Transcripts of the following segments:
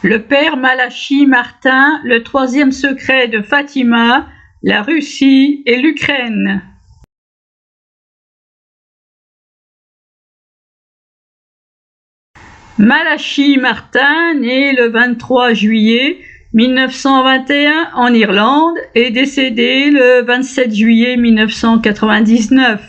Le père Malachi Martin, le troisième secret de Fatima, la Russie et l'Ukraine. Malachi Martin, né le 23 juillet 1921 en Irlande et décédé le 27 juillet 1999,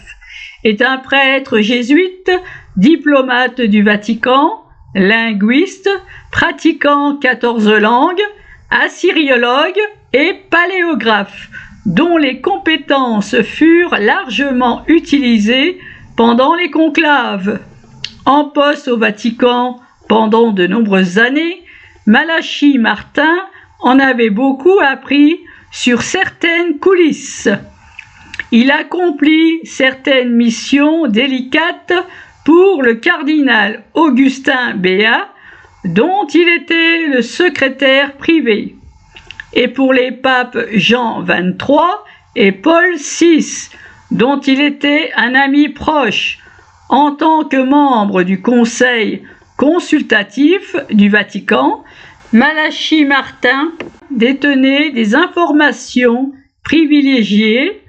est un prêtre jésuite, diplomate du Vatican, linguiste, pratiquant 14 langues, assyriologue et paléographe, dont les compétences furent largement utilisées pendant les conclaves. En poste au Vatican pendant de nombreuses années, Malachi Martin en avait beaucoup appris sur certaines coulisses. Il accomplit certaines missions délicates pour le cardinal Augustin Béat, dont il était le secrétaire privé, et pour les papes Jean XXIII et Paul VI, dont il était un ami proche, en tant que membre du Conseil consultatif du Vatican. Malachi Martin détenait des informations privilégiées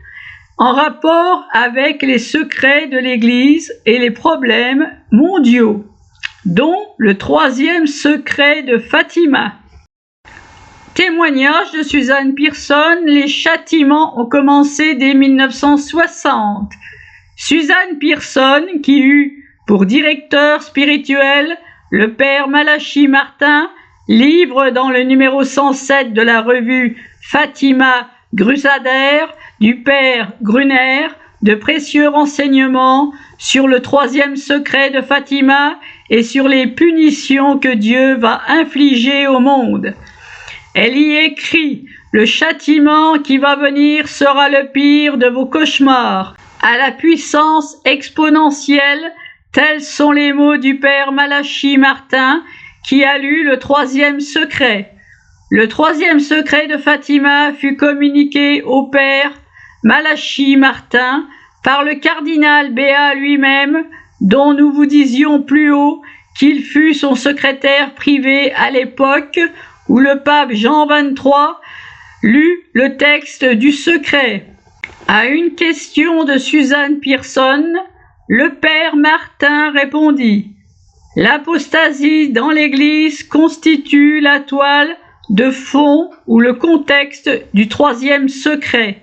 en rapport avec les secrets de l'Église et les problèmes mondiaux, dont le troisième secret de Fatima. Témoignage de Suzanne Pearson, les châtiments ont commencé dès 1960. Suzanne Pearson, qui eut pour directeur spirituel le père Malachi Martin, livre dans le numéro 107 de la revue Fatima Grusader du père Gruner de précieux renseignements sur le troisième secret de Fatima et sur les punitions que Dieu va infliger au monde. Elle y écrit: le châtiment qui va venir sera le pire de vos cauchemars. À la puissance exponentielle, tels sont les mots du père Malachi Martin qui a lu le troisième secret. Le troisième secret de Fatima fut communiqué au père Malachi Martin par le cardinal Béat lui-même, dont nous vous disions plus haut qu'il fut son secrétaire privé à l'époque où le pape Jean XXIII lut le texte du secret. À une question de Suzanne Pearson, le père Martin répondit: l'apostasie dans l'Église constitue la toile de fond ou le contexte du troisième secret.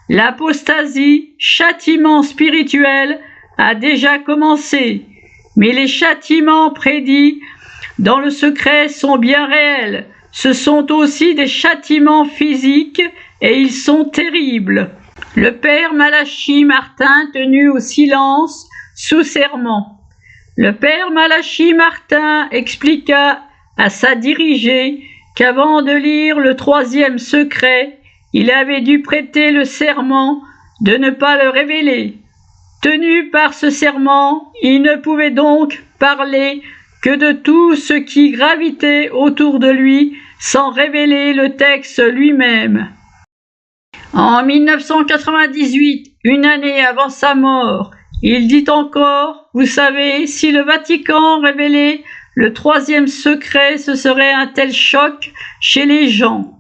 L'apostasie, châtiment spirituel, a déjà commencé, mais les châtiments prédits dans le secret sont bien réels. Ce sont aussi des châtiments physiques et ils sont terribles. Le père Malachi Martin tenu au silence sous serment. Le père Malachi Martin expliqua à sa dirigée qu'avant de lire le troisième secret, il avait dû prêter le serment de ne pas le révéler. Tenu par ce serment, il ne pouvait donc parler que de tout ce qui gravitait autour de lui sans révéler le texte lui-même. En 1998, une année avant sa mort, il dit encore: vous savez, si le Vatican révélait le troisième secret, ce serait un tel choc chez les gens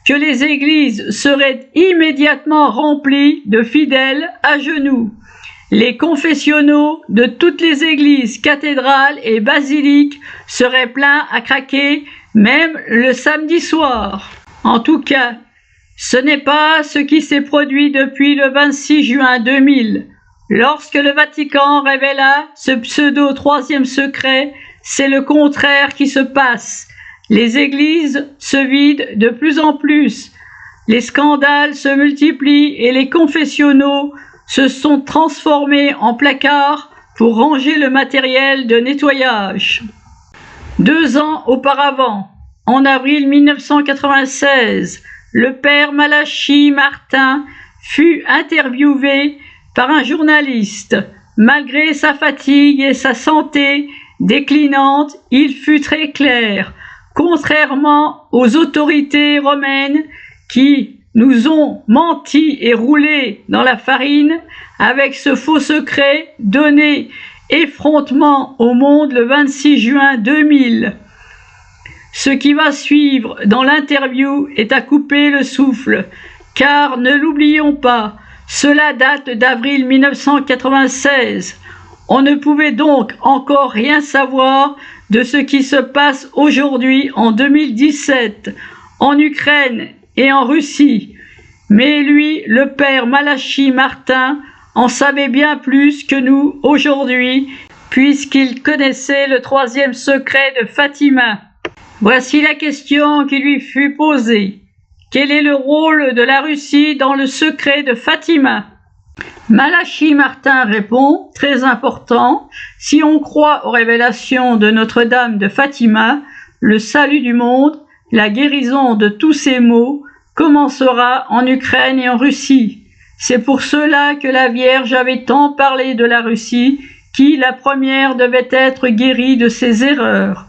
que les églises seraient immédiatement remplies de fidèles à genoux. Les confessionnaux de toutes les églises, cathédrales et basiliques seraient pleins à craquer, même le samedi soir. En tout cas, ce n'est pas ce qui s'est produit depuis le 26 juin 2000. Lorsque le Vatican révéla ce pseudo-troisième secret, c'est le contraire qui se passe. Les églises se vident de plus en plus, les scandales se multiplient et les confessionnaux se sont transformés en placards pour ranger le matériel de nettoyage. 2 ans auparavant, en avril 1996, le père Malachi Martin fut interviewé par un journaliste. Malgré sa fatigue et sa santé déclinante, il fut très clair. Contrairement aux autorités romaines qui nous ont menti et roulé dans la farine avec ce faux secret donné effrontement au monde le 26 juin 2000. Ce qui va suivre dans l'interview est à couper le souffle, car ne l'oublions pas, cela date d'avril 1996. On ne pouvait donc encore rien savoir de ce qui se passe aujourd'hui en 2017, en Ukraine et en Russie. Mais lui, le père Malachi Martin, en savait bien plus que nous aujourd'hui, puisqu'il connaissait le troisième secret de Fatima. Voici la question qui lui fut posée. Quel est le rôle de la Russie dans le secret de Fatima? Malachi Martin répond, très important, si on croit aux révélations de Notre-Dame de Fatima, le salut du monde, la guérison de tous ces maux, commencera en Ukraine et en Russie. C'est pour cela que la Vierge avait tant parlé de la Russie, qui, la première, devait être guérie de ses erreurs,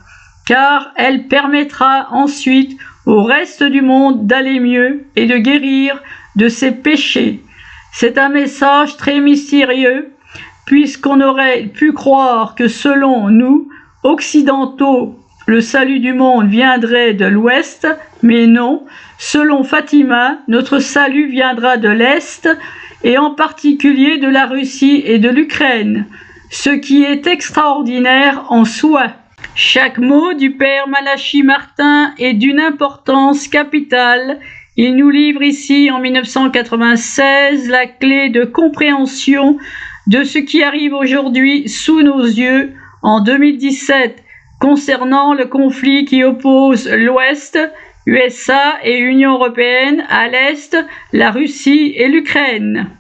car elle permettra ensuite au reste du monde d'aller mieux et de guérir de ses péchés. C'est un message très mystérieux, puisqu'on aurait pu croire que selon nous, occidentaux, le salut du monde viendrait de l'Ouest, mais non, selon Fatima, notre salut viendra de l'Est, et en particulier de la Russie et de l'Ukraine, ce qui est extraordinaire en soi. Chaque mot du père Malachi Martin est d'une importance capitale. Il nous livre ici en 1996 la clé de compréhension de ce qui arrive aujourd'hui sous nos yeux en 2017 concernant le conflit qui oppose l'Ouest, USA et Union européenne, à l'Est, la Russie et l'Ukraine.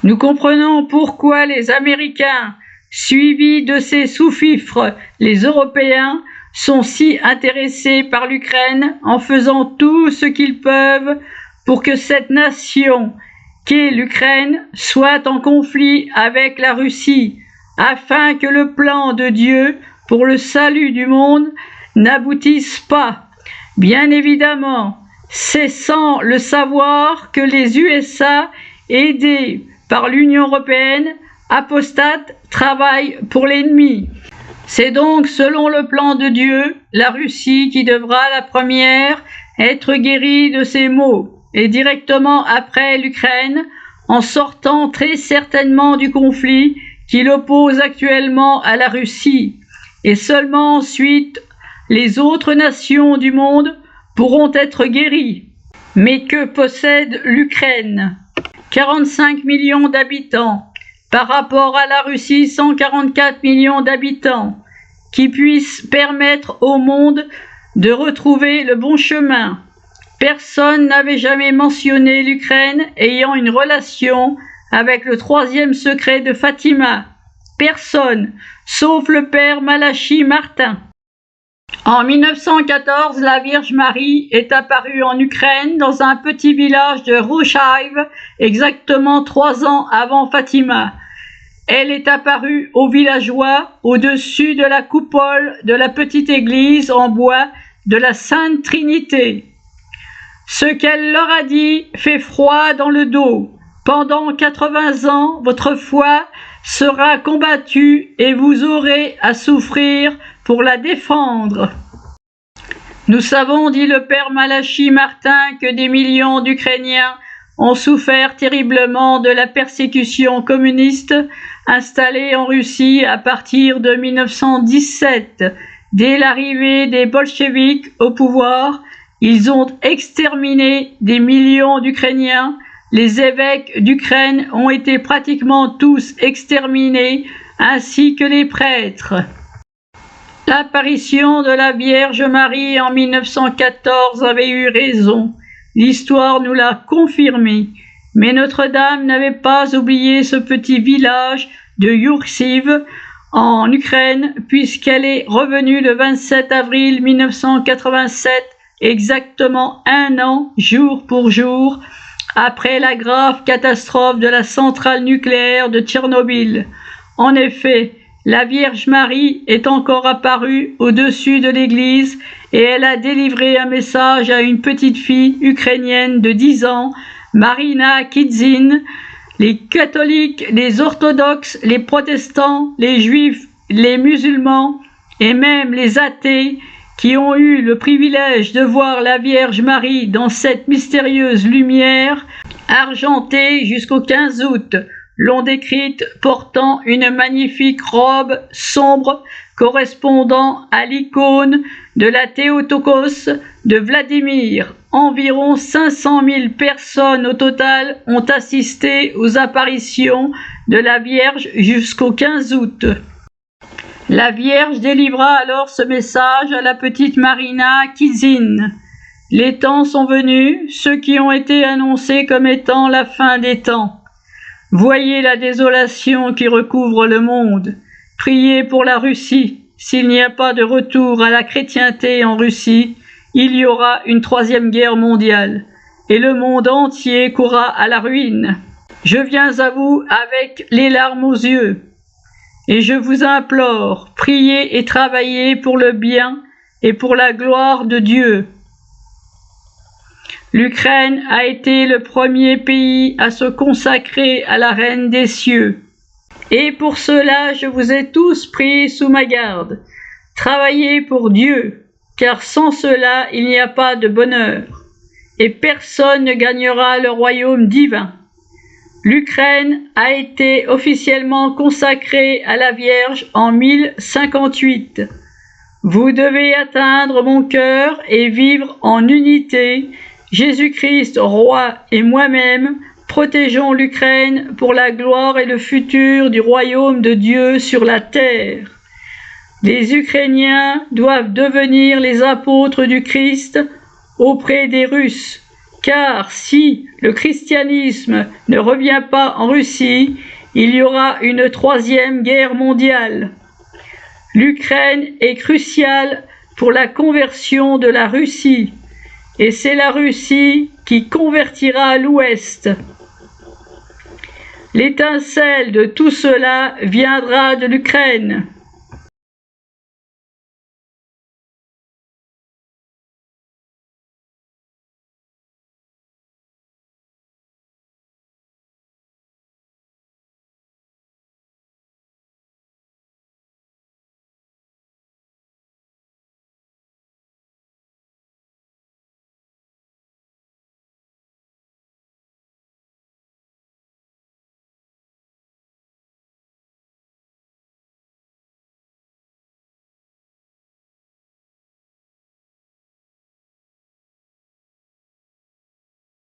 Nous comprenons pourquoi les Américains, suivis de ces sous-fifres, les Européens, sont si intéressés par l'Ukraine en faisant tout ce qu'ils peuvent pour que cette nation, qu'est l'Ukraine, soit en conflit avec la Russie, afin que le plan de Dieu pour le salut du monde n'aboutisse pas. Bien évidemment, c'est sans le savoir que les USA, aidés par l'Union européenne, apostates, travaillent pour l'ennemi. C'est donc selon le plan de Dieu, la Russie qui devra la première être guérie de ses maux, et directement après l'Ukraine, en sortant très certainement du conflit qui l'oppose actuellement à la Russie, et seulement ensuite les autres nations du monde pourront être guéries. Mais que possède l'Ukraine? 45 millions d'habitants, par rapport à la Russie 144 millions d'habitants, qui puissent permettre au monde de retrouver le bon chemin. Personne n'avait jamais mentionné l'Ukraine ayant une relation avec le troisième secret de Fatima. Personne, sauf le père Malachi Martin. En 1914, la Vierge Marie est apparue en Ukraine dans un petit village de Rouchaïv, exactement 3 ans avant Fatima. Elle est apparue aux villageois au-dessus de la coupole de la petite église en bois de la Sainte Trinité. Ce qu'elle leur a dit fait froid dans le dos. Pendant 80 ans, votre foi sera combattue et vous aurez à souffrir pour la défendre. Nous savons, dit le père Malachi Martin, que des millions d'Ukrainiens ont souffert terriblement de la persécution communiste installée en Russie à partir de 1917. Dès l'arrivée des bolcheviks au pouvoir, ils ont exterminé des millions d'Ukrainiens. Les évêques d'Ukraine ont été pratiquement tous exterminés, ainsi que les prêtres. L'apparition de la Vierge Marie en 1914 avait eu raison. L'histoire nous l'a confirmé. Mais Notre-Dame n'avait pas oublié ce petit village de Yoursiv en Ukraine, puisqu'elle est revenue le 27 avril 1987, exactement 1 an, jour pour jour, après la grave catastrophe de la centrale nucléaire de Tchernobyl. En effet, la Vierge Marie est encore apparue au-dessus de l'église et elle a délivré un message à une petite fille ukrainienne de 10 ans, Marina Kidzin. Les catholiques, les orthodoxes, les protestants, les juifs, les musulmans et même les athées qui ont eu le privilège de voir la Vierge Marie dans cette mystérieuse lumière, argentée jusqu'au 15 août, l'ont décrite portant une magnifique robe sombre correspondant à l'icône de la Théotokos de Vladimir. Environ 500 000 personnes au total ont assisté aux apparitions de la Vierge jusqu'au 15 août. La Vierge délivra alors ce message à la petite Marina Kizine. Les temps sont venus, ceux qui ont été annoncés comme étant la fin des temps. Voyez la désolation qui recouvre le monde. Priez pour la Russie. S'il n'y a pas de retour à la chrétienté en Russie, il y aura une 3e guerre mondiale, et le monde entier courra à la ruine. Je viens à vous avec les larmes aux yeux, et je vous implore, priez et travaillez pour le bien et pour la gloire de Dieu. L'Ukraine a été le premier pays à se consacrer à la Reine des cieux. Et pour cela, je vous ai tous pris sous ma garde. Travaillez pour Dieu, car sans cela, il n'y a pas de bonheur, et personne ne gagnera le royaume divin. L'Ukraine a été officiellement consacrée à la Vierge en 1058. Vous devez atteindre mon cœur et vivre en unité. Jésus-Christ, roi, et moi-même, protégeons l'Ukraine pour la gloire et le futur du royaume de Dieu sur la terre. Les Ukrainiens doivent devenir les apôtres du Christ auprès des Russes, car si le christianisme ne revient pas en Russie, il y aura une 3e guerre mondiale. L'Ukraine est cruciale pour la conversion de la Russie, et c'est la Russie qui convertira l'Ouest. L'étincelle de tout cela viendra de l'Ukraine.